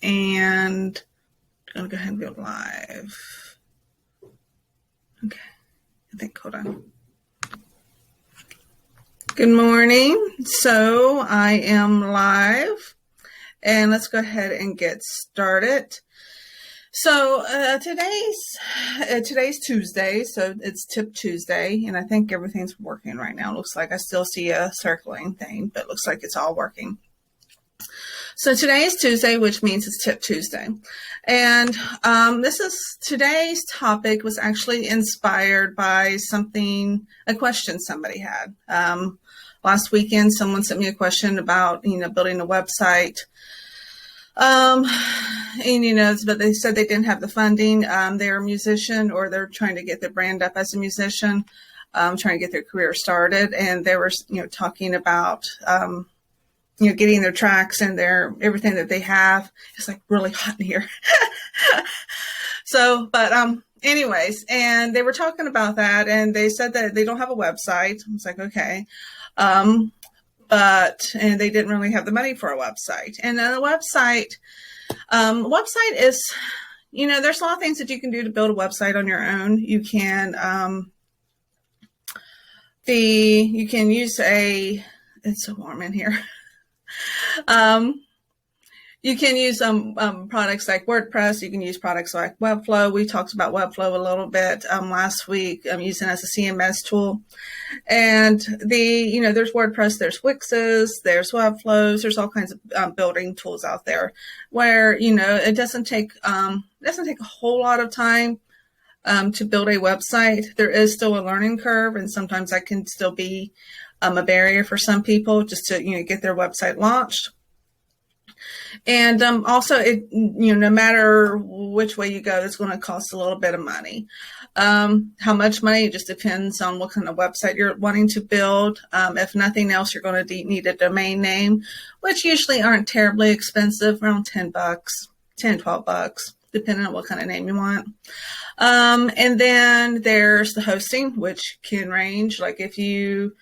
And I'm going to go ahead and go live. Okay. Hold on. Good morning. So I am live, and let's go ahead and get started. So today's Tuesday, so it's Tip Tuesday, and I think everything's working right now. It looks like I still see a circling thing, but it looks like it's all working. So today is Tuesday, which means it's Tip Tuesday. And today's topic was actually inspired by a question somebody had. Last weekend, someone sent me a question about, building a website. But they said they didn't have the funding. They're a musician, or they're trying to get their brand up as a musician, trying to get their career started. And they were, talking about, getting their tracks and everything that they have. It's like really hot in here. Anyways, and they were talking about that, and they said that they don't have a website. I was like, okay. And they didn't really have the money for a website. And then the website is, there's a lot of things that you can do to build a website on your own. You can, use it's so warm in here. You can use products like WordPress. You can use products like Webflow. We talked about Webflow a little bit last week. I'm using it as a CMS tool. And there's WordPress, there's Wixes, there's Webflows, there's all kinds of building tools out there where, it doesn't take a whole lot of time to build a website. There is still a learning curve, and sometimes that can still be a barrier for some people just to, get their website launched. And also, no matter which way you go, it's going to cost a little bit of money. How much money? It just depends on what kind of website you're wanting to build. If nothing else, you're going to need a domain name, which usually aren't terribly expensive, around $10, $12, depending on what kind of name you want. And then there's the hosting, which can range. Like if you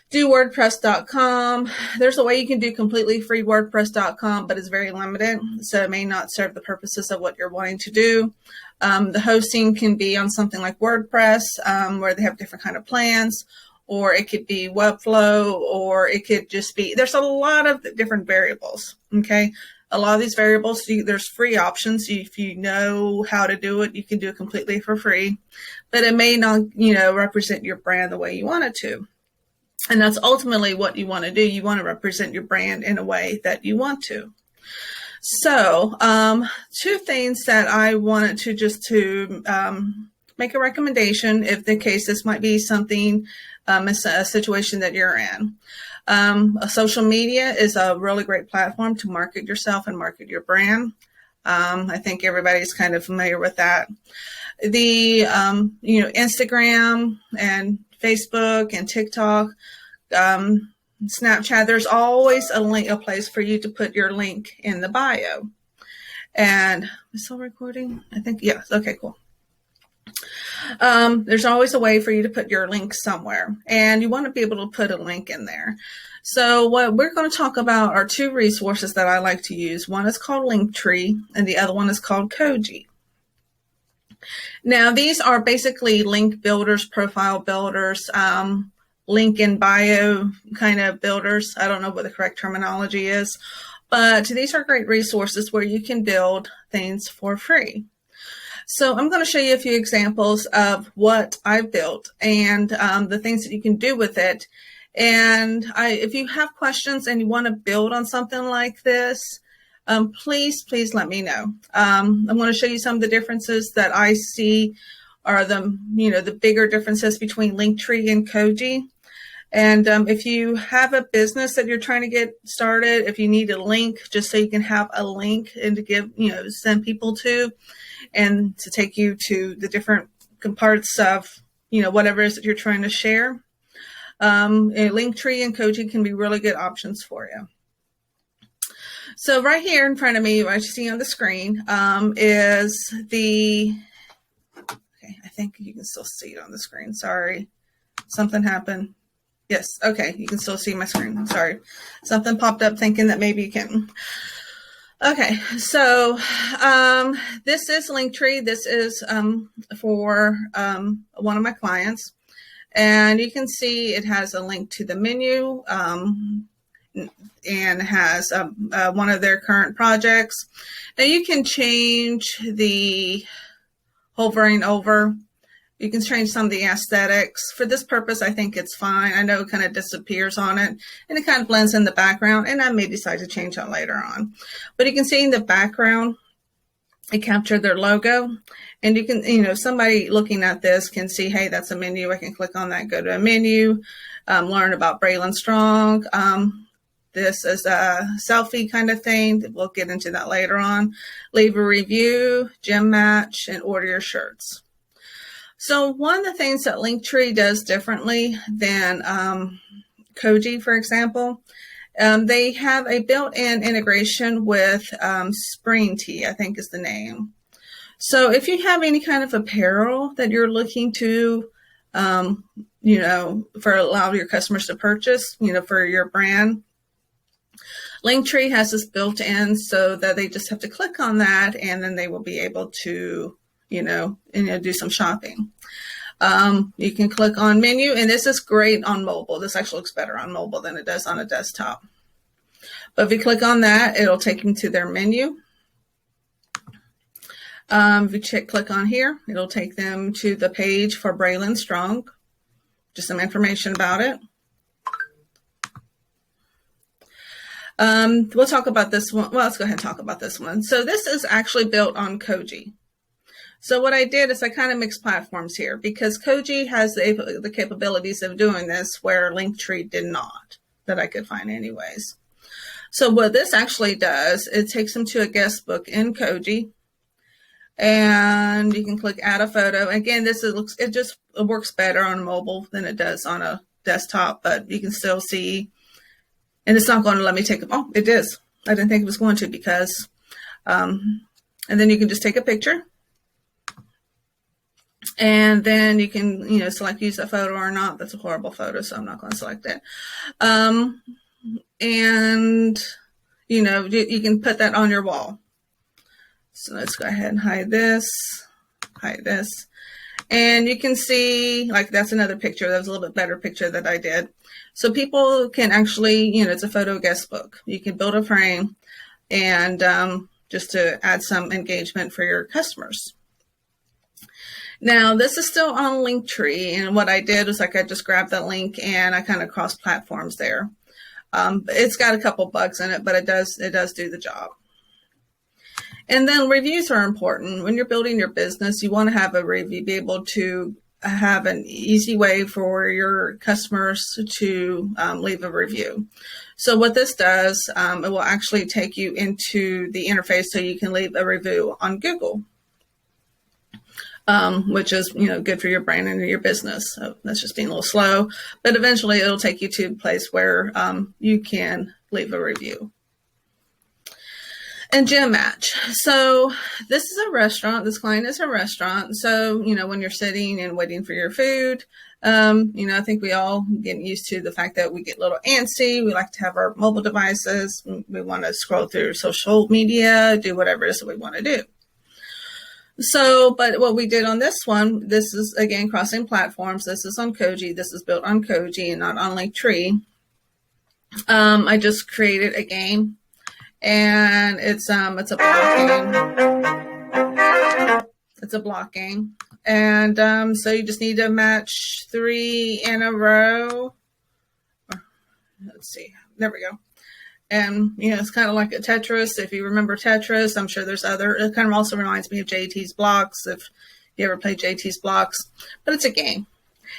do WordPress.com. There's a way you can do completely free WordPress.com, but it's very limited, so it may not serve the purposes of what you're wanting to do. The hosting can be on something like WordPress, where they have different kind of plans, or it could be Webflow, or it could just be, there's a lot of different variables, okay? A lot of these variables, there's free options. If you know how to do it, you can do it completely for free, but it may not, represent your brand the way you want it to. And that's ultimately what you want to do. You want to represent your brand in a way that you want to. So, two things that I wanted to make a recommendation, if the case this might be something, a situation that you're in. Social media is a really great platform to market yourself and market your brand. I think everybody's kind of familiar with that. The, Instagram and Facebook and TikTok, Snapchat, there's always a place for you to put your link in the bio. And am I still recording? I think, yes. Okay, cool. There's always a way for you to put your link somewhere, and you want to be able to put a link in there. So what we're going to talk about are two resources that I like to use. One is called LinkTree, and the other one is called Koji. Now, these are basically link builders, profile builders, link in bio kind of builders. I don't know what the correct terminology is, but these are great resources where you can build things for free. So I'm going to show you a few examples of what I've built and the things that you can do with it. And if you have questions and you want to build on something like this, please let me know. I'm going to show you some of the differences that I see are the bigger differences between LinkTree and Koji. And if you have a business that you're trying to get started, if you need a link, just so you can have a link and to give, send people to, and to take you to the different parts of, whatever it is that you're trying to share, LinkTree and Koji can be really good options for you. So right here in front of me, what you see on the screen is I think you can still see it on the screen. Sorry, something happened. Yes, okay, you can still see my screen. Sorry, something popped up thinking that maybe you can. Okay, so this is LinkTree. This is for one of my clients. And you can see it has a link to the menu and has one of their current projects. Now you can change the hovering over. You can change some of the aesthetics. For this purpose, I think it's fine. I know it kind of disappears on it and it kind of blends in the background, and I may decide to change that later on. But you can see in the background, it captured their logo, and you can, somebody looking at this can see, hey, that's a menu. I can click on that, go to a menu, learn about Braylon Strong. This is a selfie kind of thing. We'll get into that later on. Leave a review, gem match, and order your shirts. So one of the things that LinkTree does differently than Koji, for example, they have a built-in integration with Spring Tea, I think is the name. So if you have any kind of apparel that you're looking to, for allow your customers to purchase, for your brand, LinkTree has this built in so that they just have to click on that and then they will be able to, do some shopping. You can click on menu, and this is great on mobile. This actually looks better on mobile than it does on a desktop. But if you click on that, it'll take them to their menu. If you click on here, it'll take them to the page for Braylon Strong. Just some information about it. We'll talk about this one. Well, let's go ahead and talk about this one. So this is actually built on Koji. So what I did is I kind of mixed platforms here because Koji has the capabilities of doing this where LinkTree did not, that I could find anyways. So what this actually does, it takes them to a guest book in Koji, and you can click add a photo. Again, it works better on mobile than it does on a desktop, but you can still see, and it's not going to let me take it. Oh, it is. I didn't think it was going to because, and then you can just take a picture. And then you can, select use a photo or not. That's a horrible photo, so I'm not going to select it. And, you can put that on your wall. So let's go ahead and hide this. And you can see, like, that's another picture. That was a little bit better picture that I did. So people can actually, it's a photo guest book. You can build a frame and just to add some engagement for your customers. Now, this is still on LinkTree, and what I did was I just grabbed that link and I kind of crossed platforms there. It's got a couple bugs in it, but it does do the job. And then reviews are important. When you're building your business, you want to have a review, be able to have an easy way for your customers to leave a review. So what this does, it will actually take you into the interface so you can leave a review on Google. Which is, good for your brand and your business. So that's just being a little slow, but eventually it'll take you to a place where you can leave a review. And gem match. So this is a restaurant. This client is a restaurant. So, when you're sitting and waiting for your food, I think we all get used to the fact that we get a little antsy. We like to have our mobile devices. We want to scroll through social media, do whatever it is that we want to do. So, but what we did on this one, this is, again, crossing platforms. This is on Koji. This is built on Koji and not on LinkTree. I just created a game, and it's a block game. It's a block game. And so you just need to match 3 in a row. Let's see. There we go. And, it's kind of like a Tetris. If you remember Tetris, I'm sure there's it kind of also reminds me of JT's Blocks, if you ever played JT's Blocks. But it's a game.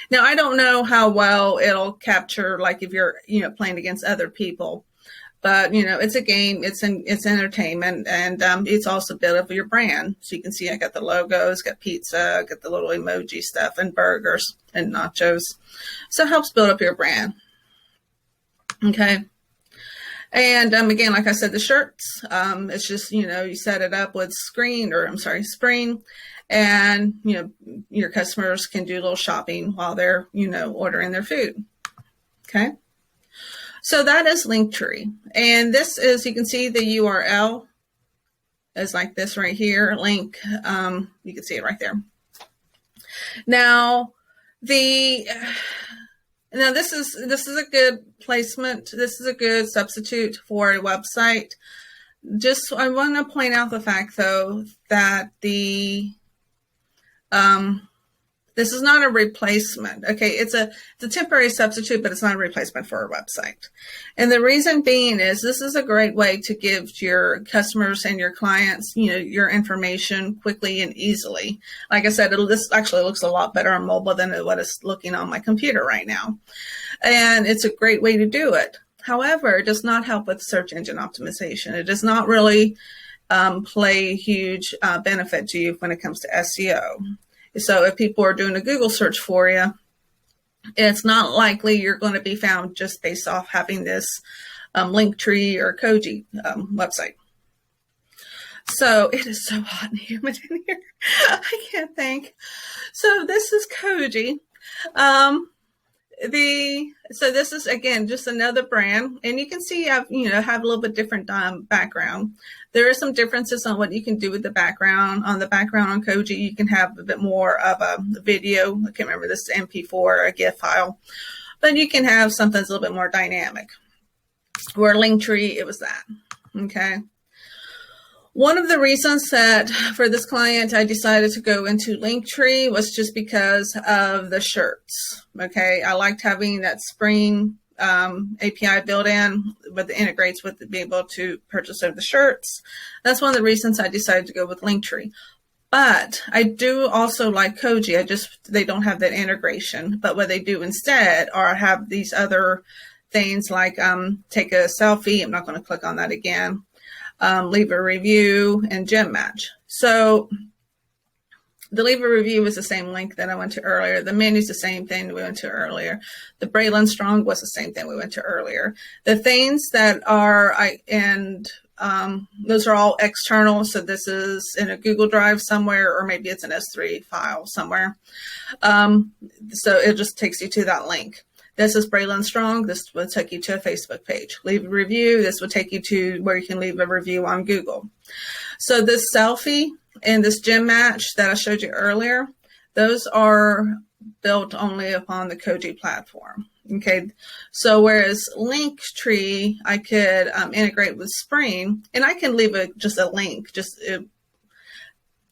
Now, I don't know how well it'll capture, like if you're, playing against other people. But, it's a game. It's entertainment. And it's also built up your brand. So you can see I got the logos, got pizza, got the little emoji stuff, and burgers and nachos. So it helps build up your brand. Okay. And again, like I said, the shirts, it's just, you set it up with Spring, and, your customers can do a little shopping while they're, ordering their food. Okay. So that is LinkTree. And this is, you can see the URL is like this right here, link. You can see it right there. Now, this is a good placement. This is a good substitute for a website. Just, I want to point out the fact, though, that this is not a replacement. Okay, it's a temporary substitute, but it's not a replacement for a website. And the reason being is this is a great way to give your customers and your clients, your information quickly and easily. Like I said, this actually looks a lot better on mobile than what it's looking on my computer right now. And it's a great way to do it. However, it does not help with search engine optimization. It does not really play a huge benefit to you when it comes to SEO. So if people are doing a Google search for you, it's not likely you're going to be found just based off having this LinkTree or Koji website. So it is so hot and humid in here. I can't think. So this is Koji. So this is, again, just another brand, and you can see I've have a little bit different background. There are some differences on what you can do with the background. On the background on Koji, you can have a bit more of a video. I can't remember, this is MP4 or a GIF file, but you can have something that's a little bit more dynamic. Where LinkTree, it was that. Okay. One of the reasons that for this client I decided to go into LinkTree was just because of the shirts. Okay, I liked having that Spring API built in, but it integrates with being able to purchase of the shirts. That's one of the reasons I decided to go with LinkTree. But I do also like Koji. They don't have that integration. But what they do instead are have these other things like take a selfie. I'm not going to click on that again. Leave a review, and gem match. So the leave a review was the same link that I went to earlier. The menu's the same thing that we went to earlier. The Braylon Strong was the same thing we went to earlier. The things that are, those are all external. So this is in a Google Drive somewhere, or maybe it's an S3 file somewhere. So it just takes you to that link. This is Braylon Strong. This will take you to a Facebook page. Leave a review. This will take you to where you can leave a review on Google. So this selfie and this gem match that I showed you earlier, those are built only upon the Koji platform. Okay. So whereas LinkTree, I could integrate with Spring, and I can leave just a link.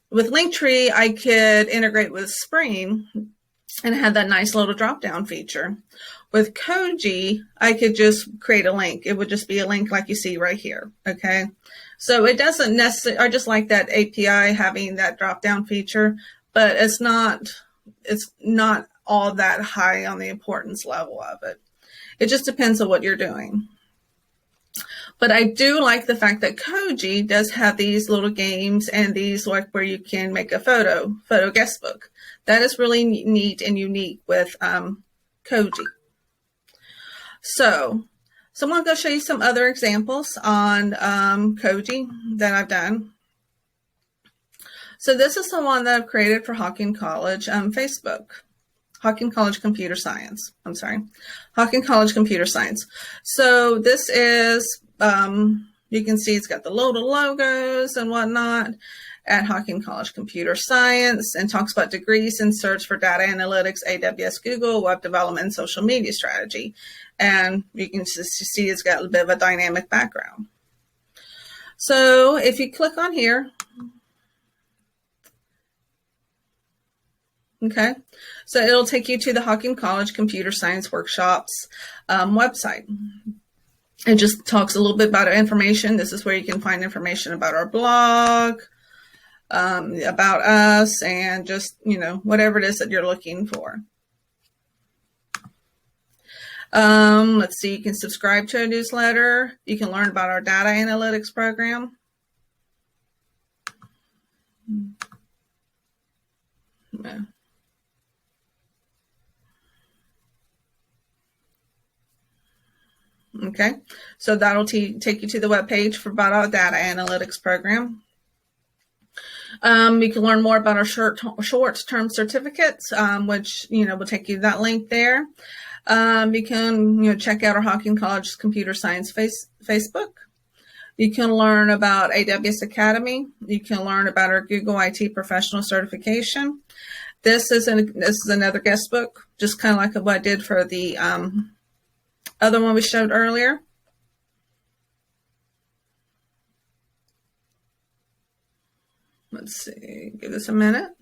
With LinkTree, I could integrate with Spring and have that nice little drop-down feature. With Koji, I could just create a link. It would just be a link like you see right here, okay? So it doesn't necessarily, I just like that API having that drop-down feature, but it's not all that high on the importance level of it. It just depends on what you're doing. But I do like the fact that Koji does have these little games and these like where you can make a photo guest book. That is really neat and unique with Koji. So I'm going to go show you some other examples on Koji that I've done. So this is the one that I've created for Hawking College Facebook. Hawking College Computer Science. Hawking College Computer Science. So this is, you can see it's got the little logos and whatnot at Hawking College Computer Science, and talks about degrees in search for data analytics, AWS, Google, web development, and social media strategy. And you can just see it's got a bit of a dynamic background. So if you click on here, okay, so it'll take you to the Hawking College Computer Science Workshops website. It just talks a little bit about our information. This is where you can find information about our blog, about us, and just, whatever it is that you're looking for. Let's see, you can subscribe to a newsletter. You can learn about our data analytics program. Yeah. Okay, so that'll take you to the web page for about our data analytics program. You can learn more about our short-term certificates, which, will take you to that link there. You can, check out our Hawking College Computer Science Facebook. You can learn about AWS Academy. You can learn about our Google IT Professional Certification. This is another guest book, just kind of like what I did for the other one we showed earlier. Let's see, give this a minute.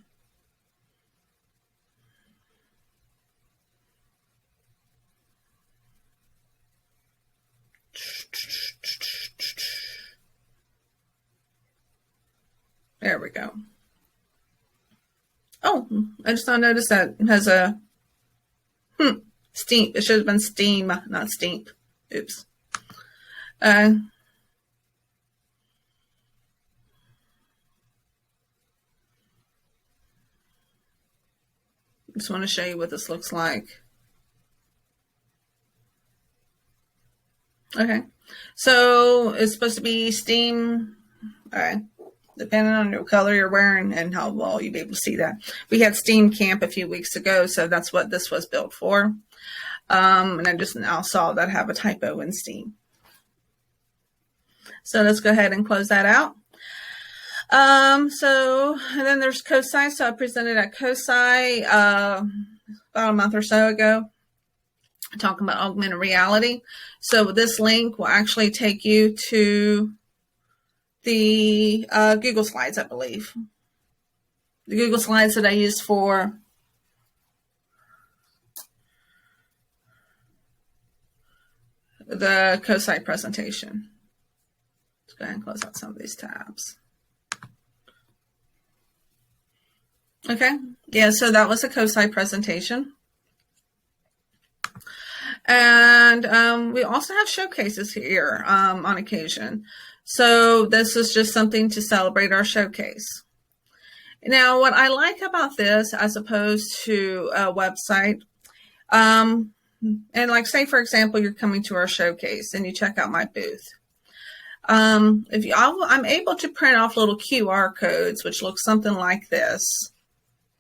There we go. Oh, I just now noticed that it has a steam. It should have been steam, not steep. Oops. Just want to show you what this looks like. Okay, so it's supposed to be steam. All right, depending on your color you're wearing and how well you'll be able to see that. We had Steam Camp a few weeks ago, so that's what this was built for. And I just now saw that have a typo in Steam. So let's go ahead and close that out. And then there's Koji. So I presented at Koji about a month or so ago, talking about augmented reality. So this link will actually take you to the Google Slides, I believe. The Google Slides that I used for the Koji presentation. Let's go ahead and close out some of these tabs. Okay, yeah, so that was a Koji presentation. And we also have showcases here on occasion. So this is just something to celebrate our showcase. Now, what I like about this as opposed to a website, and like say, for example, you're coming to our showcase and you check out my booth. I'm able to print off little QR codes, which look something like this.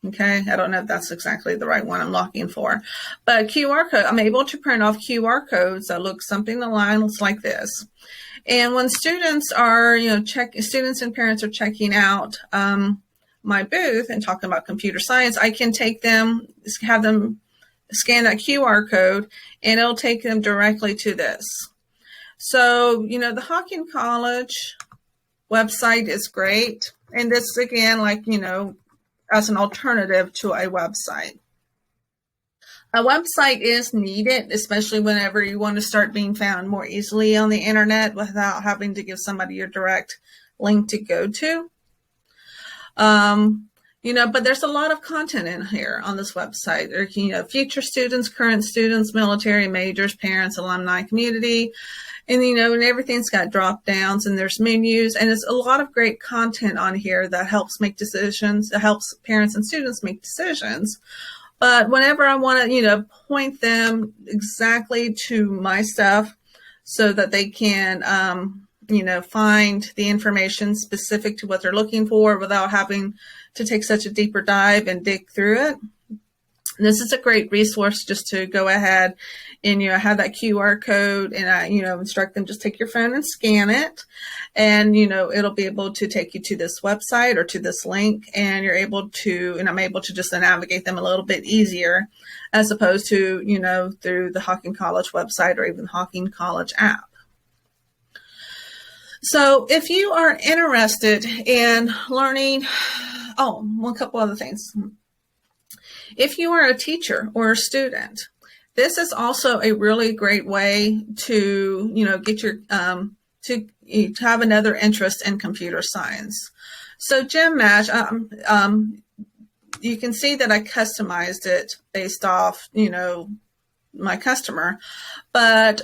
Okay, I don't know if that's exactly the right one I'm looking for, but QR code, I'm able to print off QR codes that look something along like this. And when students are, students and parents are checking out my booth and talking about computer science, I can take them, have them scan that QR code, and it'll take them directly to this. So, the Hawking College website is great. And this, again, as an alternative to a website. A website is needed, especially whenever you want to start being found more easily on the internet without having to give somebody your direct link to go to. But there's a lot of content in here on this website. There, future students, current students, military, majors, parents, alumni, community, and, and everything's got drop downs and there's menus, and it's a lot of great content on here that helps make decisions, that helps parents and students make decisions. But whenever I want to, point them exactly to my stuff so that they can, find the information specific to what they're looking for without having to take such a deeper dive and dig through it. This is a great resource just to go ahead and, have that QR code and, instruct them, just take your phone and scan it. And, it'll be able to take you to this website or to this link, and I'm able to just navigate them a little bit easier as opposed to, through the Hawking College website or even the Hawking College app. So if you are interested in learning, one couple other things. If you are a teacher or a student, this is also a really great way to, get your, to have another interest in computer science. So Gym Match, you can see that I customized it based off, my customer, but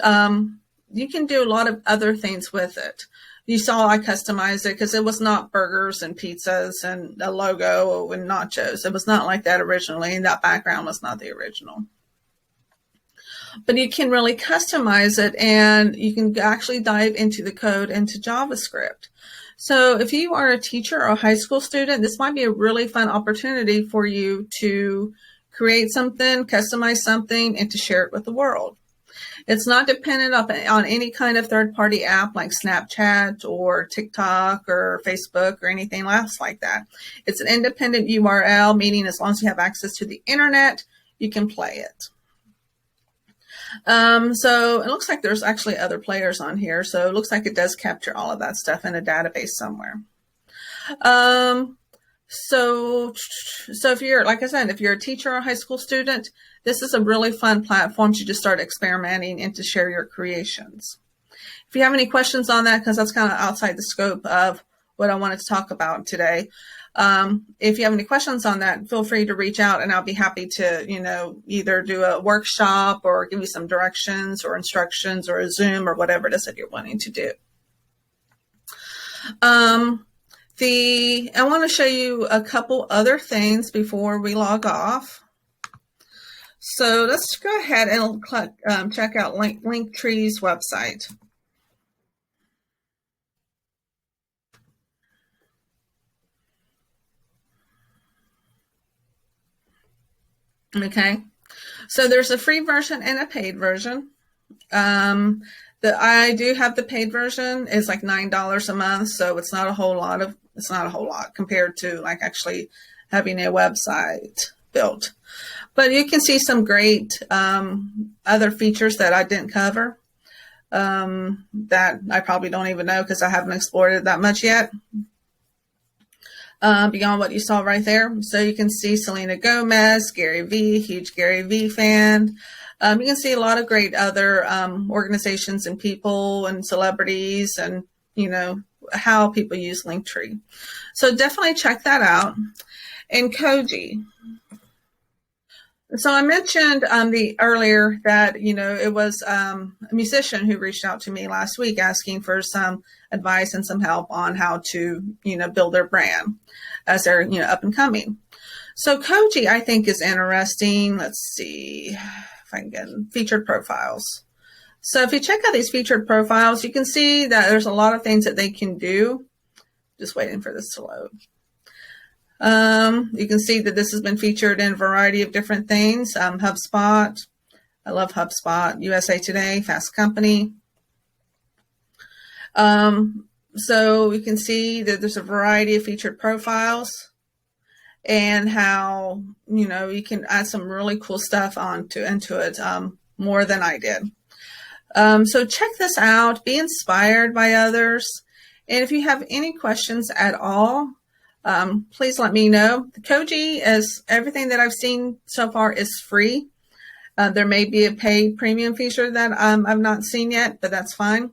you can do a lot of other things with it. You saw I customized it because it was not burgers and pizzas and a logo and nachos. It was not like that originally, and that background was not the original. But you can really customize it, and you can actually dive into the code into JavaScript. So if you are a teacher or a high school student, this might be a really fun opportunity for you to create something, customize something, and to share it with the world. It's not dependent on any kind of third-party app like Snapchat or TikTok or Facebook or anything else like that. It's an independent URL, meaning as long as you have access to the internet, you can play it. So it looks like there's actually other players on here. So it looks like it does capture all of that stuff in a database somewhere. So if you're, like I said, if you're a teacher or a high school student, this is a really fun platform to just start experimenting and to share your creations. If you have any questions on that, because that's kind of outside the scope of what I wanted to talk about today. If you have any questions on that, feel free to reach out and I'll be happy to, either do a workshop or give you some directions or instructions or a Zoom or whatever it is that you're wanting to do. I want to show you a couple other things before we log off. So let's go ahead and check out LinkTree's website. Okay, so there's a free version and a paid version. I do have the paid version. It's like $9 a month, so it's not a whole lot compared to like actually having a website built. But you can see some great other features that I didn't cover that I probably don't even know because I haven't explored it that much yet. Beyond what you saw right there. So you can see Selena Gomez, Gary Vee, huge Gary Vee fan. You can see a lot of great other organizations and people and celebrities and, how people use LinkTree. So definitely check that out. And Koji. So I mentioned earlier that, it was a musician who reached out to me last week asking for some advice and some help on how to, build their brand as they're, up and coming. So Koji, I think, is interesting. Let's see if I can get featured profiles. So if you check out these featured profiles, you can see that there's a lot of things that they can do. Just waiting for this to load. You can see that this has been featured in a variety of different things. HubSpot. I love HubSpot. USA Today, Fast Company. So you can see that there's a variety of featured profiles and how, you can add some really cool stuff into it, more than I did. So check this out, be inspired by others. And if you have any questions at all, please let me know. The Koji, is everything that I've seen so far, is free. There may be a paid premium feature that I've not seen yet, but that's fine.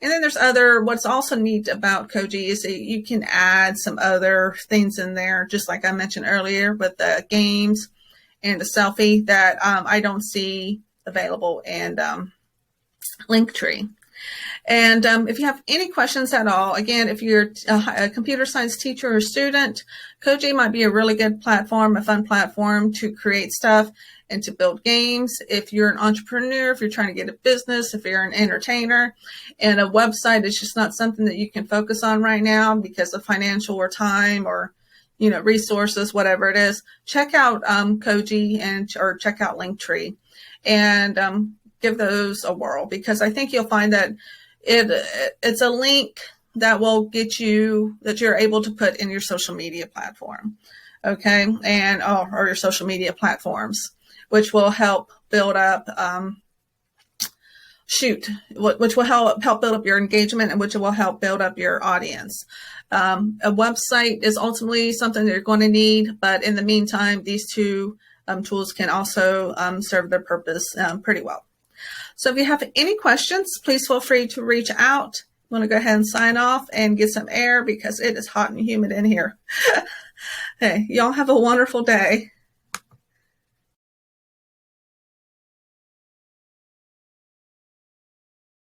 And then there's what's also neat about Koji is that you can add some other things in there, just like I mentioned earlier with the games and the selfie that I don't see available in LinkTree. And if you have any questions at all, again, if you're a computer science teacher or student, Koji might be a really good platform, a fun platform to create stuff and to build games. If you're an entrepreneur, if you're trying to get a business, if you're an entertainer, and a website is just not something that you can focus on right now because of financial or time or, resources, whatever it is, check out Koji or check out LinkTree and give those a whirl, because I think you'll find that it's a link that will get you, that you're able to put in your social media platform, okay, and or your social media platforms, which will help build up, which will help build up your engagement and which will help build up your audience. A website is ultimately something that you're going to need, but in the meantime, these two tools can also serve their purpose pretty well. So if you have any questions, please feel free to reach out. I'm going to go ahead and sign off and get some air because it is hot and humid in here. Hey, y'all have a wonderful day.